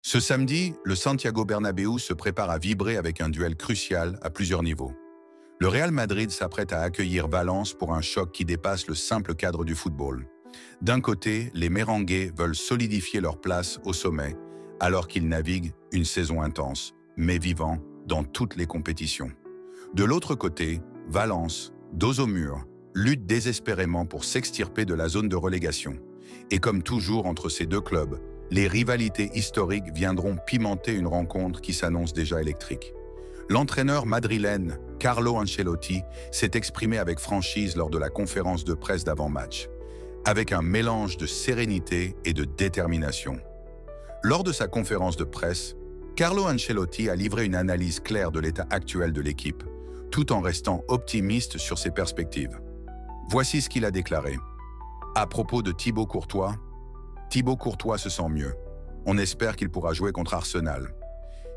Ce samedi, le Santiago Bernabéu se prépare à vibrer avec un duel crucial à plusieurs niveaux. Le Real Madrid s'apprête à accueillir Valence pour un choc qui dépasse le simple cadre du football. D'un côté, les Merengues veulent solidifier leur place au sommet, alors qu'ils naviguent une saison intense, mais vivant dans toutes les compétitions. De l'autre côté, Valence, dos au mur, lutte désespérément pour s'extirper de la zone de relégation. Et comme toujours entre ces deux clubs, les rivalités historiques viendront pimenter une rencontre qui s'annonce déjà électrique. L'entraîneur madrilène Carlo Ancelotti s'est exprimé avec franchise lors de la conférence de presse d'avant-match, avec un mélange de sérénité et de détermination. Lors de sa conférence de presse, Carlo Ancelotti a livré une analyse claire de l'état actuel de l'équipe, tout en restant optimiste sur ses perspectives. Voici ce qu'il a déclaré. À propos de Thibaut Courtois se sent mieux. On espère qu'il pourra jouer contre Arsenal.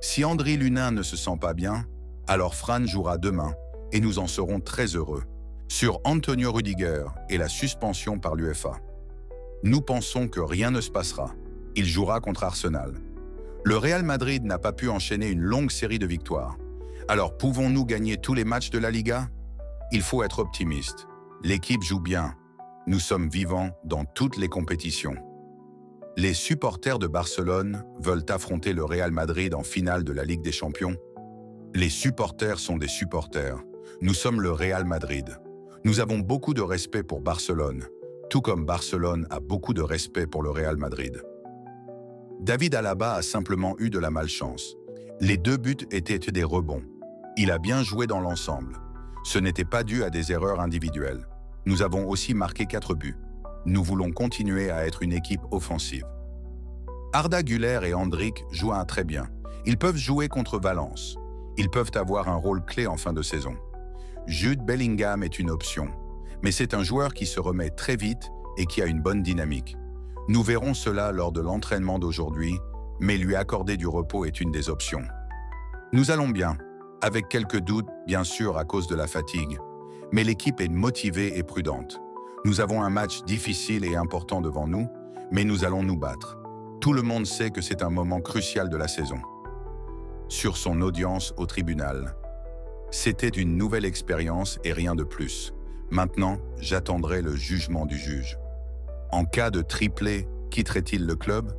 Si Andriy Lunin ne se sent pas bien, alors Fran jouera demain et nous en serons très heureux. Sur Antonio Rüdiger et la suspension par l'UEFA. Nous pensons que rien ne se passera. Il jouera contre Arsenal. Le Real Madrid n'a pas pu enchaîner une longue série de victoires. Alors pouvons-nous gagner tous les matchs de la Liga? Il faut être optimiste. L'équipe joue bien. Nous sommes vivants dans toutes les compétitions. Les supporters de Barcelone veulent affronter le Real Madrid en finale de la Ligue des Champions. Les supporters sont des supporters. Nous sommes le Real Madrid. Nous avons beaucoup de respect pour Barcelone, tout comme Barcelone a beaucoup de respect pour le Real Madrid. David Alaba a simplement eu de la malchance. Les deux buts étaient des rebonds. Il a bien joué dans l'ensemble. Ce n'était pas dû à des erreurs individuelles. Nous avons aussi marqué 4 buts. Nous voulons continuer à être une équipe offensive. Arda Güler et Endrick jouent très bien. Ils peuvent jouer contre Valence. Ils peuvent avoir un rôle clé en fin de saison. Jude Bellingham est une option, mais c'est un joueur qui se remet très vite et qui a une bonne dynamique. Nous verrons cela lors de l'entraînement d'aujourd'hui, mais lui accorder du repos est une des options. Nous allons bien, avec quelques doutes, bien sûr, à cause de la fatigue, mais l'équipe est motivée et prudente. Nous avons un match difficile et important devant nous, mais nous allons nous battre. Tout le monde sait que c'est un moment crucial de la saison. Sur son audience au tribunal. C'était une nouvelle expérience et rien de plus. Maintenant, j'attendrai le jugement du juge. En cas de triplé, quitterait-il le club?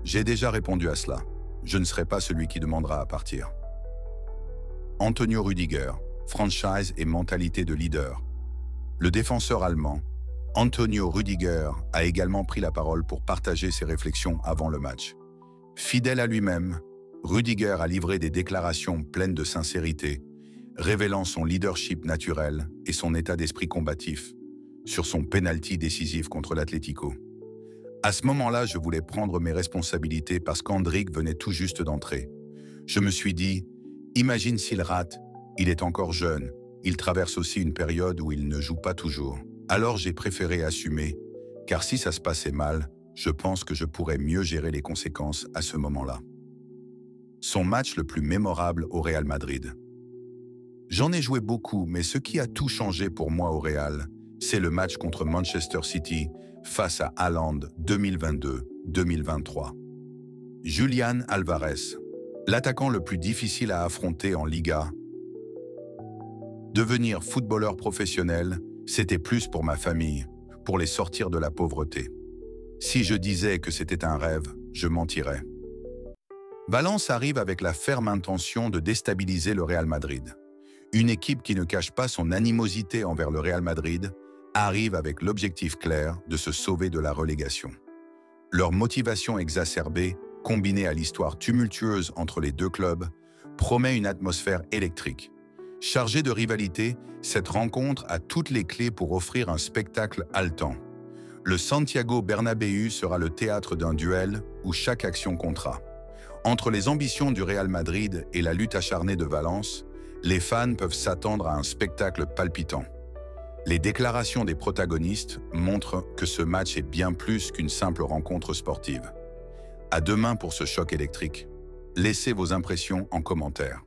J'ai déjà répondu à cela. Je ne serai pas celui qui demandera à partir. Antonio Rüdiger, franchise et mentalité de leader. Le défenseur allemand, Antonio Rüdiger, a également pris la parole pour partager ses réflexions avant le match. Fidèle à lui-même, Rüdiger a livré des déclarations pleines de sincérité, révélant son leadership naturel et son état d'esprit combatif sur son penalty décisif contre l'Atlético. À ce moment-là, je voulais prendre mes responsabilités parce qu'Endrick venait tout juste d'entrer. Je me suis dit, imagine s'il rate, il est encore jeune, il traverse aussi une période où il ne joue pas toujours. Alors j'ai préféré assumer, car si ça se passait mal, je pense que je pourrais mieux gérer les conséquences à ce moment-là. Son match le plus mémorable au Real Madrid. J'en ai joué beaucoup, mais ce qui a tout changé pour moi au Real, c'est le match contre Manchester City face à Haaland 2022-2023. Julián Álvarez, l'attaquant le plus difficile à affronter en Liga. Devenir footballeur professionnel, c'était plus pour ma famille, pour les sortir de la pauvreté. Si je disais que c'était un rêve, je mentirais. Valence arrive avec la ferme intention de déstabiliser le Real Madrid. Une équipe qui ne cache pas son animosité envers le Real Madrid arrive avec l'objectif clair de se sauver de la relégation. Leur motivation exacerbée, combinée à l'histoire tumultueuse entre les deux clubs, promet une atmosphère électrique. Chargée de rivalité, cette rencontre a toutes les clés pour offrir un spectacle haletant. Le Santiago Bernabéu sera le théâtre d'un duel où chaque action comptera. Entre les ambitions du Real Madrid et la lutte acharnée de Valence, les fans peuvent s'attendre à un spectacle palpitant. Les déclarations des protagonistes montrent que ce match est bien plus qu'une simple rencontre sportive. À demain pour ce choc électrique. Laissez vos impressions en commentaire.